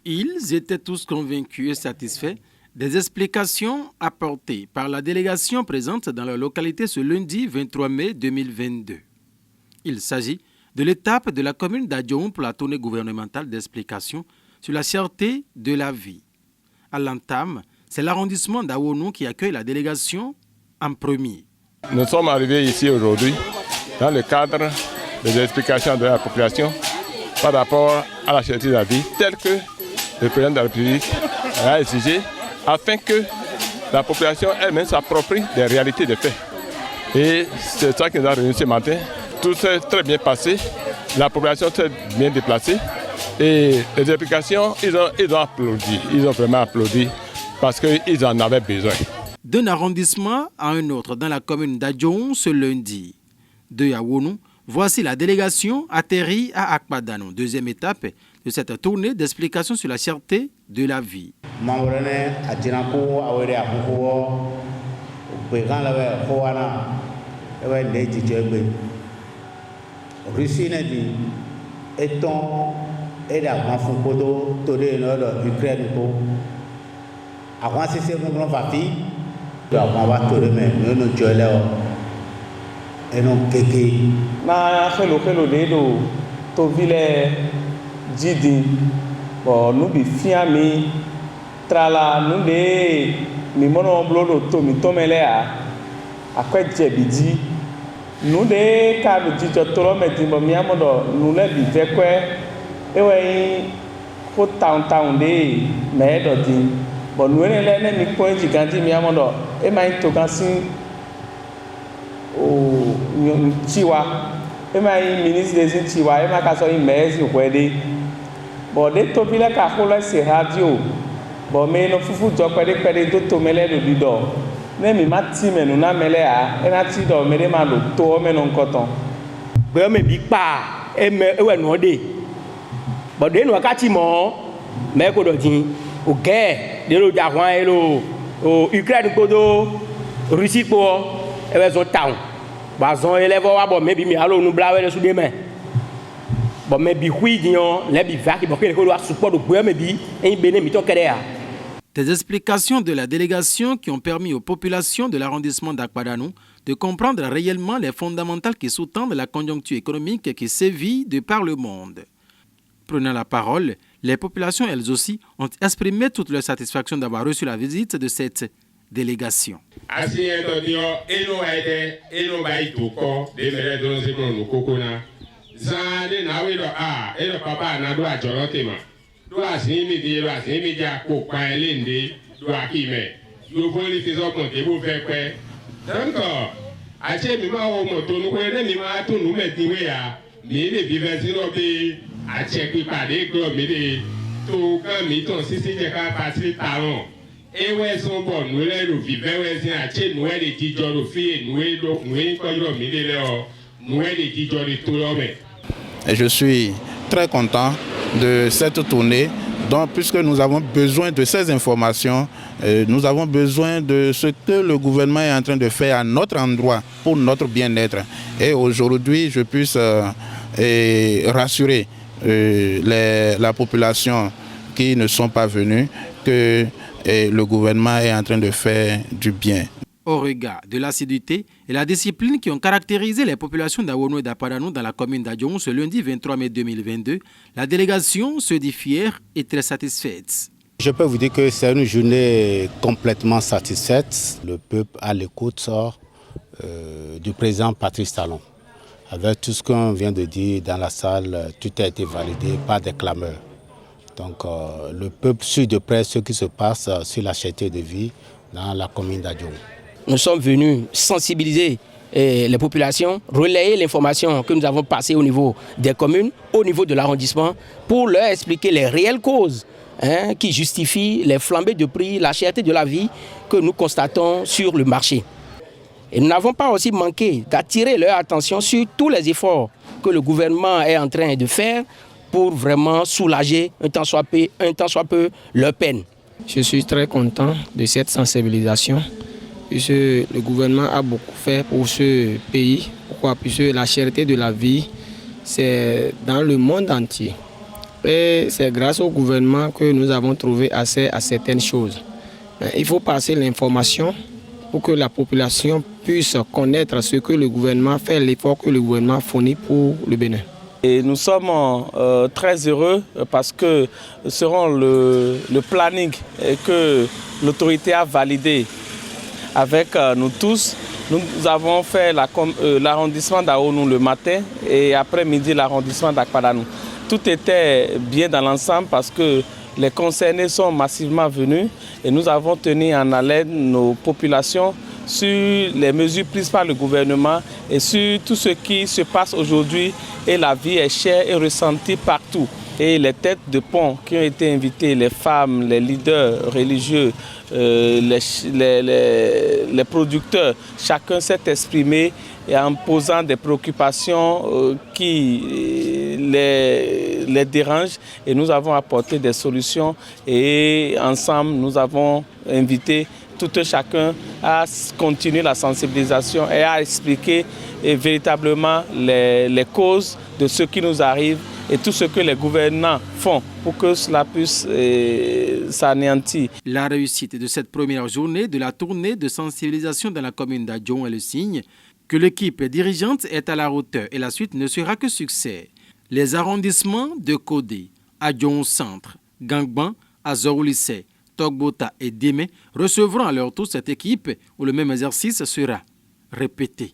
Ils étaient tous convaincus et satisfaits des explications apportées par la délégation présente dans leur localité ce lundi 23 mai 2022. Il s'agit de l'étape de la commune d'Adjoum pour la tournée gouvernementale d'explication sur la cherté de la vie. À l'entame, c'est l'arrondissement d'Awonou qui accueille la délégation en premier. Nous sommes arrivés ici aujourd'hui dans le cadre des explications de la population par rapport à la cherté de la vie telle que le président de la République a exigé afin que la population elle-même s'approprie des réalités des faits. Et c'est ça qui nous a réunis ce matin. Tout s'est très bien passé, la population s'est bien déplacée et les explications, ils ont applaudi, ils ont vraiment applaudi parce qu'ils en avaient besoin. D'un arrondissement à un autre dans la commune d'Adjoum ce lundi. De Yawonou, voici la délégation atterrie à Akpadano, deuxième étape de cette tournée d'explication sur la cherté de la vie. Na hello dedo to vile jidi bo nu bi fiami trala nu de mi mono blodo to mi tomele akwe jebiji nu de ka do jijo toro meti bo mi amodo nu le bi vekwe ewe ko town de me do di bo nu le mi ko jiganti mi amodo e mai to kan sin Chiwa, ministre des Chiwa, et ma casse immense au Quédé. Bon, des topila carola, c'est radio. Bon, mais nos foufou d'occupé des d'autres mêlés de Ludo. Même ma team et nous n'a mêlé à un atido, mais des malos, tout mais non coton. Bon, mais big pa, et me, ouais, non, des. Bon, des nous catiment, mais qu'on dit, au guerre, de l'eau d'Arwan et l'eau, au Ukraine, Kodo, Russie pour, et les autres towns. Bazon élève wa bon mais bi mi allo nous blawe le sous demain bon mais bi hui dion les bi va qui bon que le support de bois mais bi en bene mi to kere. Des explications de la délégation qui ont permis aux populations de l'arrondissement d'Akpadano de comprendre réellement les fondamentales qui sous-tendent la conjoncture économique qui sévit de par le monde. Prenant la parole, les populations elles aussi ont exprimé toute leur satisfaction d'avoir reçu la visite de cette délégation. Et je suis très content de cette tournée, donc, puisque nous avons besoin de ces informations, nous avons besoin de ce que le gouvernement est en train de faire à notre endroit pour notre bien-être. Et aujourd'hui, je puisse rassurer la population qui ne sont pas venus que le gouvernement est en train de faire du bien. Au regard de l'assiduité et la discipline qui ont caractérisé les populations d'Awonou et d'Akpadano dans la commune d'Adjoum ce lundi 23 mai 2022, la délégation se dit fière et très satisfaite. Je peux vous dire que c'est une journée complètement satisfaite. Le peuple à l'écoute du président Patrice Talon. Avec tout ce qu'on vient de dire dans la salle, tout a été validé par des clameurs. Donc le peuple suit de près ce qui se passe sur la cherté de vie dans la commune d'Adjoum. Nous sommes venus sensibiliser les populations, relayer l'information que nous avons passée au niveau des communes, au niveau de l'arrondissement, pour leur expliquer les réelles causes qui justifient les flambées de prix, la cherté de la vie que nous constatons sur le marché. Et nous n'avons pas aussi manqué d'attirer leur attention sur tous les efforts que le gouvernement est en train de faire pour vraiment soulager un tant soit peu leur peine. Je suis très content de cette sensibilisation, puisque le gouvernement a beaucoup fait pour ce pays. Pourquoi? Puisque la cherté de la vie, c'est dans le monde entier. Et c'est grâce au gouvernement que nous avons trouvé accès à certaines choses. Il faut passer l'information pour que la population puisse connaître ce que le gouvernement fait, l'effort que le gouvernement fournit pour le Bénin. Et nous sommes très heureux parce que selon le planning que l'autorité a validé avec nous tous, nous avons fait l'arrondissement d'Aonou le matin et après-midi l'arrondissement d'Akpadanou. Tout était bien dans l'ensemble parce que les concernés sont massivement venus et nous avons tenu en haleine nos populations sur les mesures prises par le gouvernement et sur tout ce qui se passe aujourd'hui. Et la vie est chère et ressentie partout. Et les têtes de pont qui ont été invitées, les femmes, les leaders religieux, les producteurs, chacun s'est exprimé et en posant des préoccupations qui les dérangent. Et nous avons apporté des solutions et ensemble nous avons invité tout un chacun à continuer la sensibilisation et à expliquer véritablement les causes de ce qui nous arrive et tout ce que les gouvernants font pour que cela puisse s'anéantir. La réussite de cette première journée de la tournée de sensibilisation dans la commune d'Adjon est le signe que l'équipe dirigeante est à la hauteur et la suite ne sera que succès. Les arrondissements de Kodé, Adjon Centre, Gangban, Azoroulissé, Togbota et Démé recevront à leur tour cette équipe où le même exercice sera répété.